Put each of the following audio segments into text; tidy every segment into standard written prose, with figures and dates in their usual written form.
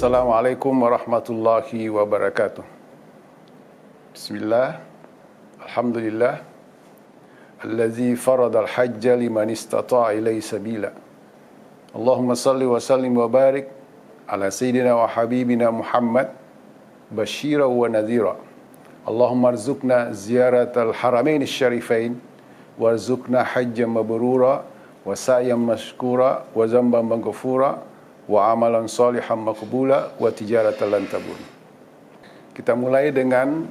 Assalamualaikum warahmatullahi wabarakatuh. Bismillah, alhamdulillah, allazi faradal hajja liman istata'a ilaihi sabila. Allahumma salli wa sallim wa barik ala sayyidina wa habibina Muhammad, basyira wa nadhira. Allahumma arzuqna ziyaratal haramain syarifain, warzuqna hajjan mabrura, wa sa'yan mashkura, wa zamban maghfura, wa amalan salihan maqbula, wa tijaratan lan tabur. Kita mulai dengan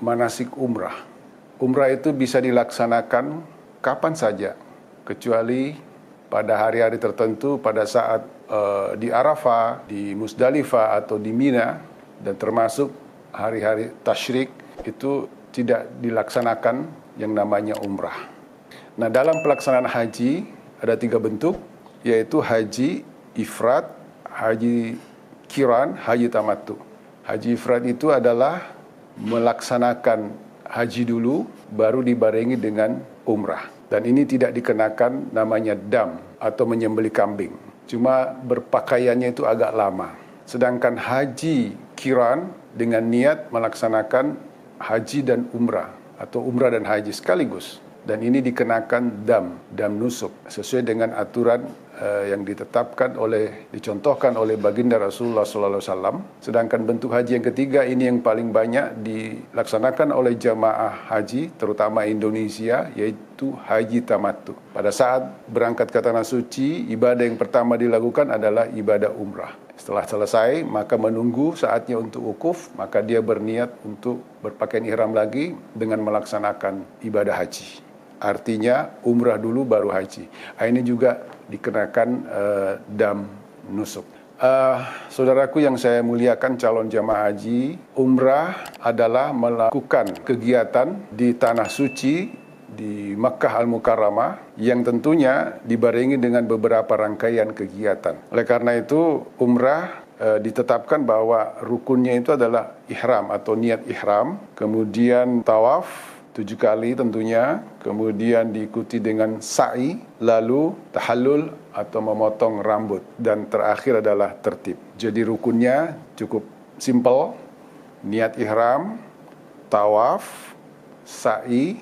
manasik umrah. Umrah itu bisa dilaksanakan kapan saja, kecuali pada hari-hari tertentu, pada saat di Arafah, di Musdalifah atau di Mina, dan termasuk hari-hari tasyrik itu tidak dilaksanakan yang namanya umrah. Nah, dalam pelaksanaan haji ada 3 bentuk, yaitu haji ifrad, haji qiran, haji tamattu. Haji ifrad itu adalah melaksanakan haji dulu, baru dibarengi dengan umrah. Dan ini tidak dikenakan namanya dam atau menyembelih kambing. Cuma berpakaiannya itu agak lama. Sedangkan haji qiran dengan niat melaksanakan haji dan umrah atau umrah dan haji sekaligus. Dan ini dikenakan dam nusuk, sesuai dengan aturan yang dicontohkan oleh baginda Rasulullah SAW. Sedangkan bentuk haji yang ketiga ini yang paling banyak dilaksanakan oleh jamaah haji, terutama Indonesia, yaitu haji tamattu. Pada saat berangkat ke tanah suci, ibadah yang pertama dilakukan adalah ibadah umrah. Setelah selesai, maka menunggu saatnya untuk wukuf, maka dia berniat untuk berpakaian ihram lagi dengan melaksanakan ibadah haji. Artinya umrah dulu baru haji. Ini juga dikenakan dam nusuk. Saudaraku yang saya muliakan, calon jamaah haji, umrah adalah melakukan kegiatan di tanah suci di Makkah Al-Mukarramah yang tentunya dibarengi dengan beberapa rangkaian kegiatan. Oleh karena itu umrah ditetapkan bahwa rukunnya itu adalah ihram atau niat ihram, kemudian tawaf 7 kali tentunya, kemudian diikuti dengan sa'i, lalu tahallul atau memotong rambut, dan terakhir adalah tertib. Jadi rukunnya cukup simple, niat ihram, tawaf, sa'i,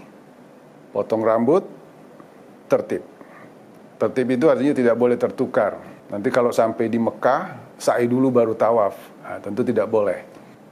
potong rambut, tertib. Tertib itu artinya tidak boleh tertukar. Nanti kalau sampai di Mekah, sa'i dulu baru tawaf, tentu tidak boleh.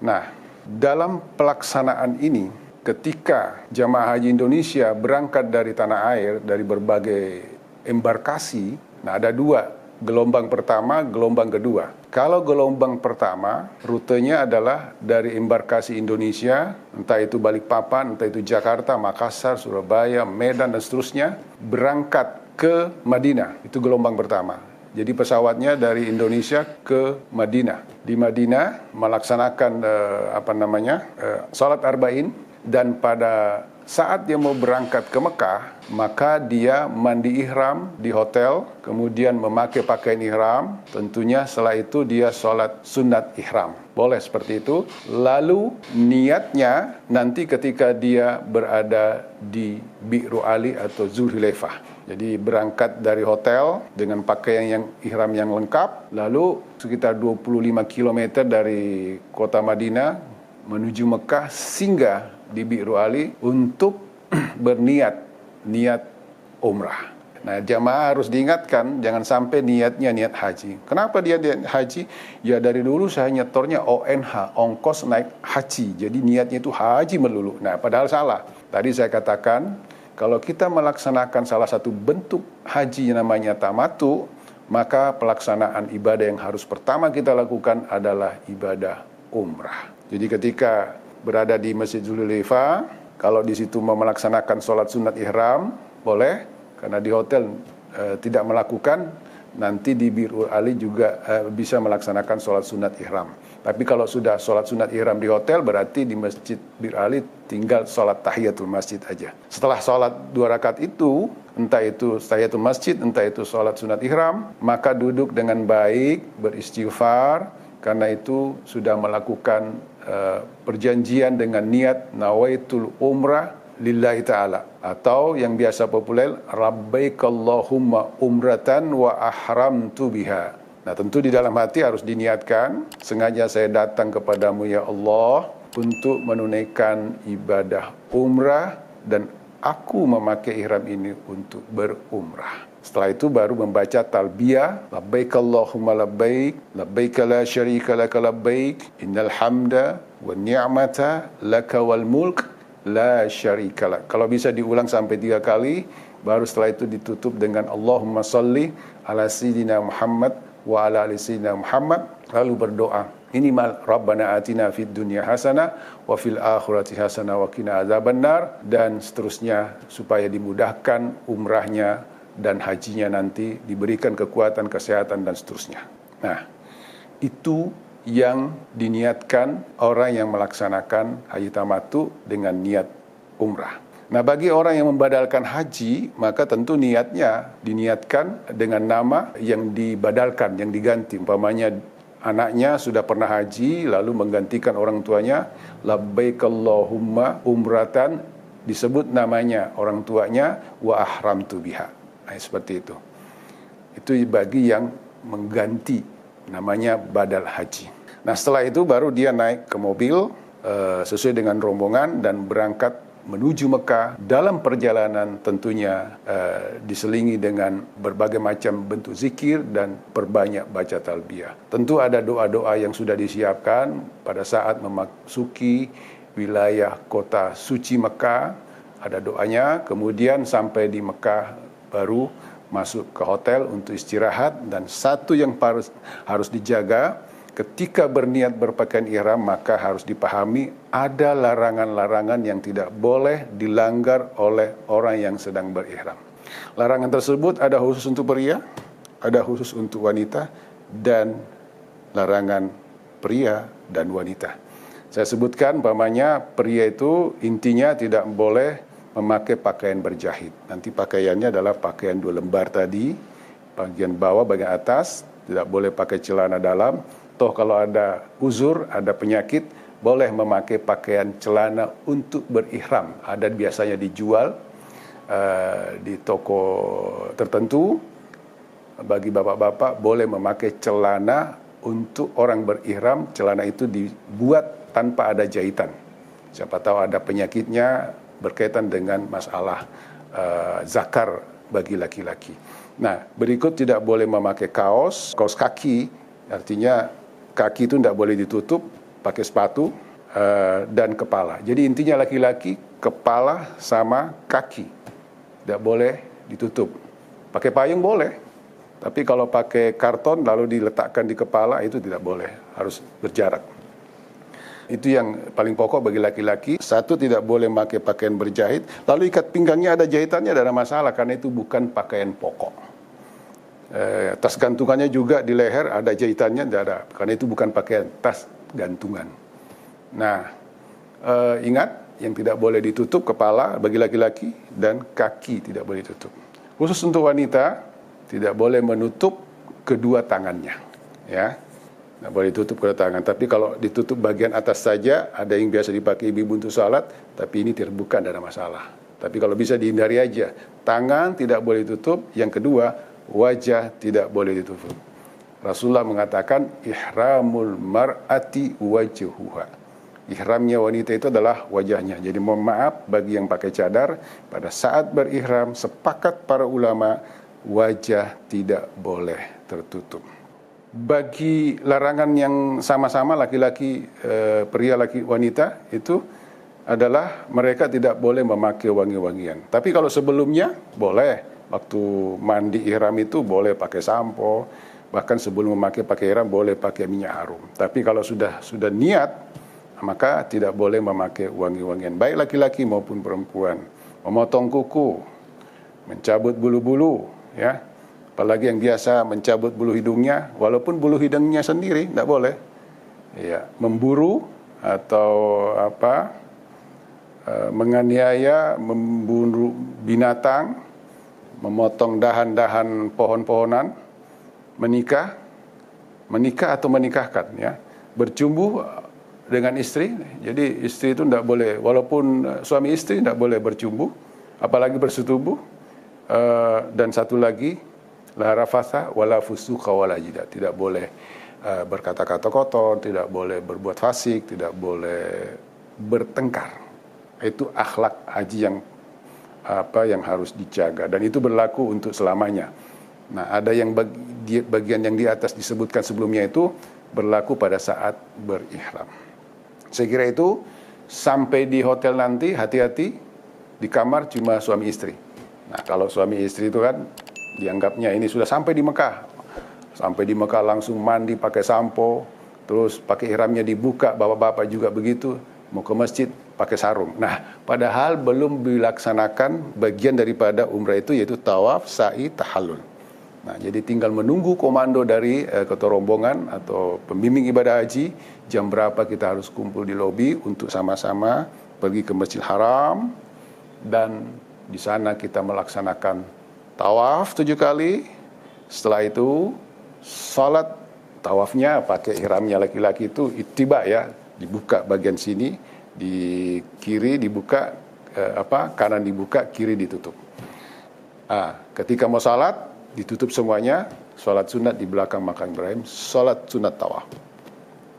Nah, dalam pelaksanaan ini, ketika jamaah haji Indonesia berangkat dari tanah air, dari berbagai embarkasi, nah ada 2, gelombang pertama, gelombang kedua. Kalau gelombang pertama, rutenya adalah dari embarkasi Indonesia, entah itu Balikpapan, entah itu Jakarta, Makassar, Surabaya, Medan, dan seterusnya, berangkat ke Madinah. Itu gelombang pertama. Jadi pesawatnya dari Indonesia ke Madinah. Di Madinah melaksanakan salat arba'in, dan pada saat dia mau berangkat ke Mekah, maka dia mandi ihram di hotel, kemudian memakai pakaian ihram, tentunya setelah itu dia sholat sunat ihram. Boleh seperti itu. Lalu niatnya nanti ketika dia berada di Bi'ru Ali atau Zulhulaifah. Jadi berangkat dari hotel dengan pakaian yang ihram yang lengkap, lalu sekitar 25 km dari kota Madinah menuju Mekah, singgah di Bi'ru Ali untuk berniat umrah. Nah, jamaah harus diingatkan jangan sampai niatnya niat haji. Kenapa dia niat haji? Ya dari dulu saya nyetornya ONH, ongkos naik haji. Jadi niatnya itu haji melulu. Nah, padahal salah. Tadi saya katakan kalau kita melaksanakan salah satu bentuk haji yang namanya tamattu, maka pelaksanaan ibadah yang harus pertama kita lakukan adalah ibadah umrah. Jadi ketika berada di Masjid Zulhulaifah, kalau di situ mau melaksanakan sholat sunat ihram, boleh, karena di hotel tidak melakukan, nanti di Bi'ru Ali juga bisa melaksanakan sholat sunat ihram. Tapi kalau sudah sholat sunat ihram di hotel, berarti di Masjid Bi'ru Ali tinggal sholat tahiyatul masjid aja. Setelah sholat 2 rakaat itu, entah itu tahiyatul masjid, entah itu sholat sunat ihram, maka duduk dengan baik, beristighfar, karena itu sudah melakukan perjanjian dengan niat nawaitul umrah lillahi ta'ala, atau yang biasa populer labbaik Allahumma umratan wa ahramtu biha. Nah, tentu di dalam hati harus diniatkan, sengaja saya datang kepadamu ya Allah untuk menunaikan ibadah umrah dan aku memakai ihram ini untuk berumrah. Setelah itu baru membaca talbiyah, labbaik Allahumma labbaik, labbaik la syarika laka labbaik, innal hamda wan ni'mata laka wal mulk la syarika lak. Kalau bisa diulang sampai 3 kali, baru setelah itu ditutup dengan Allahumma salli ala sayyidina Muhammad wa ala ali sayyidina Muhammad, lalu berdoa, minimal Rabbana atina fid dunya hasanah wa fil akhirati hasanah wa qina adzabannar, dan seterusnya supaya dimudahkan umrahnya dan hajinya nanti, diberikan kekuatan, kesehatan dan seterusnya. Nah, itu yang diniatkan orang yang melaksanakan haji tamattu dengan niat umrah. Nah, bagi orang yang membadalkan haji, maka tentu niatnya diniatkan dengan nama yang dibadalkan, yang diganti. Umpamanya anaknya sudah pernah haji, lalu menggantikan orang tuanya, labbaik Allahumma umratan, disebut namanya orang tuanya, wa ahramtu biha. Nah, seperti itu. Itu bagi yang mengganti, namanya badal haji. Nah, setelah itu baru dia naik ke mobil sesuai dengan rombongan dan berangkat menuju Mekah. Dalam perjalanan tentunya diselingi dengan berbagai macam bentuk zikir dan perbanyak baca talbiyah. Tentu ada doa-doa yang sudah disiapkan pada saat memasuki wilayah kota suci Mekah. Ada doanya, kemudian sampai di Mekah baru masuk ke hotel untuk istirahat. Dan satu yang harus dijaga, ketika berniat berpakaian ihram, maka harus dipahami ada larangan-larangan yang tidak boleh dilanggar oleh orang yang sedang berihram. Larangan tersebut ada khusus untuk pria, ada khusus untuk wanita, dan larangan pria dan wanita. Saya sebutkan, umpamanya pria itu intinya tidak boleh memakai pakaian berjahit. Nanti pakaiannya adalah pakaian 2 lembar tadi, bagian bawah, bagian atas, tidak boleh pakai celana dalam. Toh kalau ada uzur, ada penyakit, boleh memakai pakaian celana untuk berihram. Ada biasanya dijual di toko tertentu. Bagi bapak-bapak boleh memakai celana untuk orang berihram. Celana itu dibuat tanpa ada jahitan. Siapa tahu ada penyakitnya berkaitan dengan masalah zakar bagi laki-laki. Nah, berikut tidak boleh memakai kaos kaki, artinya kaki itu tidak boleh ditutup, pakai sepatu, dan kepala. Jadi intinya laki-laki, kepala sama kaki tidak boleh ditutup. Pakai payung boleh, tapi kalau pakai karton lalu diletakkan di kepala, itu tidak boleh, harus berjarak. Itu yang paling pokok bagi laki-laki. Satu, tidak boleh memakai pakaian berjahit. Lalu ikat pinggangnya ada jahitannya, tidak ada masalah, karena itu bukan pakaian pokok. Tas gantungannya juga di leher ada jahitannya, tidak ada, karena itu bukan pakaian tas gantungan. Nah, ingat, yang tidak boleh ditutup kepala bagi laki-laki dan kaki tidak boleh ditutup. Khusus untuk wanita, tidak boleh menutup kedua tangannya, ya, tidak boleh ditutup kedua tangan. Tapi kalau ditutup bagian atas saja, ada yang biasa dipakai ibu untuk salat, tapi ini terbuka, tidak ada masalah. Tapi kalau bisa dihindari aja, tangan tidak boleh ditutup. Yang kedua, wajah tidak boleh ditutup. Rasulullah mengatakan ihramul mar'ati wajhuha. Ihramnya wanita itu adalah wajahnya. Jadi mohon maaf bagi yang pakai cadar, pada saat berihram sepakat para ulama wajah tidak boleh tertutup. Bagi larangan yang sama-sama laki-laki, pria laki wanita itu adalah mereka tidak boleh memakai wangi-wangian. Tapi kalau sebelumnya boleh. Waktu mandi ihram itu boleh pakai sampo, bahkan sebelum memakai ihram boleh pakai minyak harum. Tapi kalau sudah niat, maka tidak boleh memakai wangi-wangian, baik laki-laki maupun perempuan. Memotong kuku, mencabut bulu-bulu, ya. Apalagi yang biasa mencabut bulu hidungnya, walaupun bulu hidungnya sendiri tidak boleh. Ya, memburu atau menganiaya, membunuh binatang, memotong dahan-dahan pohon-pohonan, menikah atau menikahkan, ya, bercumbu dengan istri. Jadi istri itu tidak boleh, walaupun suami istri tidak boleh bercumbu, apalagi bersetubuh. Dan satu lagi, La rafatha wala fusuqa wala jidal. Tidak boleh berkata-kata kotor, tidak boleh berbuat fasik, tidak boleh bertengkar. Itu akhlak haji yang harus dijaga, dan itu berlaku untuk selamanya. Nah, ada yang bagian yang di atas disebutkan sebelumnya itu berlaku pada saat berihram. Saya kira itu. Sampai di hotel nanti hati-hati, di kamar cuma suami istri. Nah, kalau suami istri itu kan dianggapnya ini sudah sampai di Mekah. Sampai di Mekah langsung mandi pakai sampo, terus pakai ihramnya dibuka, bapak-bapak juga begitu, mau ke masjid pakai sarung. Nah, padahal belum dilaksanakan bagian daripada umrah itu, yaitu tawaf, sa'i, tahallul. Nah, jadi tinggal menunggu komando dari ketua rombongan atau pembimbing ibadah haji, jam berapa kita harus kumpul di lobi untuk sama-sama pergi ke Masjidil Haram, dan di sana kita melaksanakan tawaf 7 kali. Setelah itu salat, tawafnya pakai ihramnya laki-laki itu ittiba ya, dibuka bagian sini, di kiri dibuka, kanan dibuka, kiri ditutup. Ketika mau salat ditutup semuanya, sholat sunat di belakang makam Ibrahim, sholat sunat tawaf.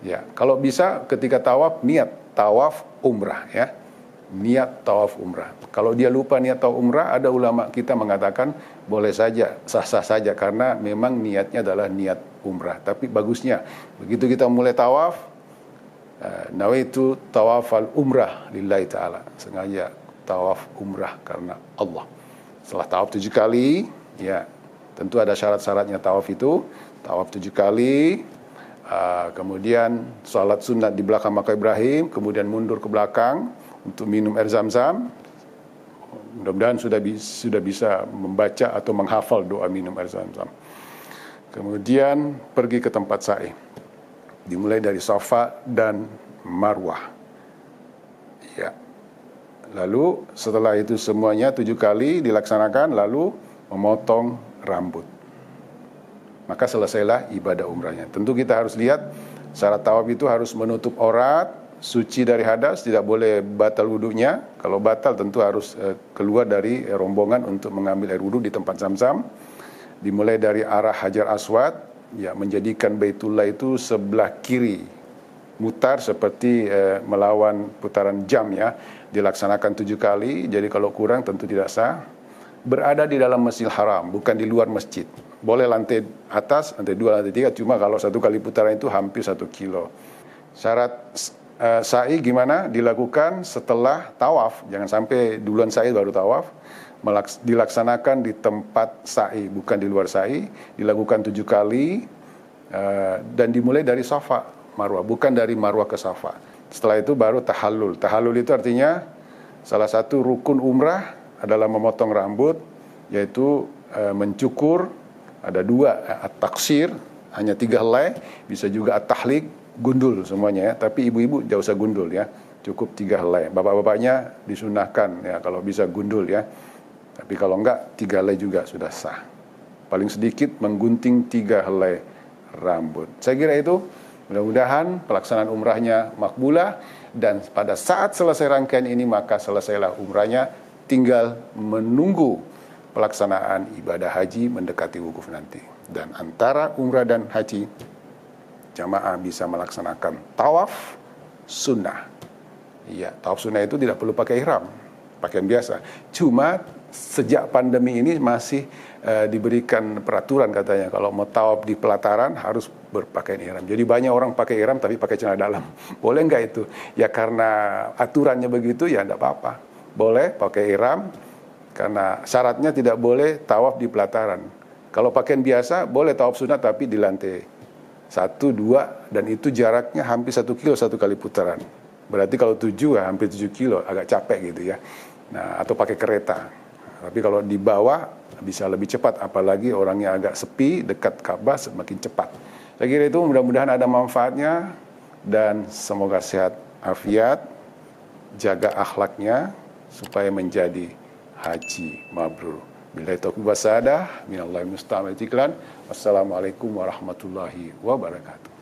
Ya, kalau bisa ketika tawaf niat tawaf umrah ya, niat tawaf umrah. Kalau dia lupa niat tawaf umrah, ada ulama kita mengatakan boleh saja, sah-sah saja, karena memang niatnya adalah niat umrah. Tapi bagusnya begitu kita mulai tawaf, nawaitu tawafal umrah lillahi ta'ala, sengaja tawaf umrah karena Allah. Setelah tawaf 7 kali, ya tentu ada syarat-syaratnya tawaf itu. Tawaf 7 kali, kemudian salat sunat di belakang makam Ibrahim, kemudian mundur ke belakang untuk minum air zam-zam. Mudah-mudahan sudah bisa membaca atau menghafal doa minum air zam-zam. Kemudian pergi ke tempat sa'i. Dimulai dari Safa dan Marwah. Ya. Lalu setelah itu semuanya 7 kali dilaksanakan, lalu memotong rambut. Maka selesailah ibadah umrahnya. Tentu kita harus lihat syarat tawaf itu harus menutup aurat, suci dari hadas, tidak boleh batal wudunya. Kalau batal tentu harus keluar dari rombongan untuk mengambil air wudu di tempat Zam-Zam. Dimulai dari arah Hajar Aswad, ya, menjadikan Baitullah itu sebelah kiri, mutar seperti melawan putaran jam ya. Dilaksanakan 7 kali, jadi kalau kurang tentu tidak sah. Berada di dalam Masjidil Haram, bukan di luar masjid. Boleh lantai atas, lantai 2, lantai 3, cuma kalau 1 kali putaran itu hampir 1 kilo. Syarat sa'i gimana? Dilakukan setelah tawaf, jangan sampai duluan sa'i baru tawaf. Dilaksanakan di tempat sa'i, bukan di luar sa'i. Dilakukan 7 kali, dan dimulai dari Safa, Marwah, bukan dari Marwah ke Safa. Setelah itu baru tahallul. Tahallul itu artinya salah satu rukun umrah adalah memotong rambut, yaitu mencukur. Ada 2, at-taksir, hanya 3 helai, bisa juga at-tahlik, gundul semuanya ya. Tapi ibu-ibu jangan usah gundul ya, cukup 3 helai. Bapak-bapaknya disunahkan ya kalau bisa gundul ya. Tapi kalau enggak, 3 helai juga sudah sah. Paling sedikit menggunting 3 helai rambut. Saya kira itu, mudah-mudahan pelaksanaan umrahnya makbulah, dan pada saat selesai rangkaian ini maka selesailah umrahnya, tinggal menunggu pelaksanaan ibadah haji mendekati wukuf nanti. Dan antara umrah dan haji, jamaah bisa melaksanakan tawaf sunnah. Iya, tawaf sunnah itu tidak perlu pakai ihram, pakaian biasa. Cuma sejak pandemi ini masih diberikan peraturan katanya kalau mau tawaf di pelataran harus berpakaian ihram. Jadi banyak orang pakai ihram tapi pakai celana dalam. Boleh nggak itu? Ya karena aturannya begitu ya enggak apa-apa. Boleh pakai ihram, karena syaratnya tidak boleh tawaf di pelataran. Kalau pakaian biasa boleh tawaf sunnah tapi di lantai 1, 2, dan itu jaraknya hampir 1 kilo 1 kali putaran. Berarti kalau 7 ya hampir 7 kilo, agak capek gitu ya. Nah, atau pakai kereta. Tapi kalau di bawah bisa lebih cepat, apalagi orangnya agak sepi dekat Ka'bah, semakin cepat. Saya kira itu mudah-mudahan ada manfaatnya, dan semoga sehat afiat, jaga akhlaknya supaya menjadi haji mabrur. Billahi taufiq wa sadah, minallahi musta'an. Wassalamualaikum warahmatullahi wabarakatuh.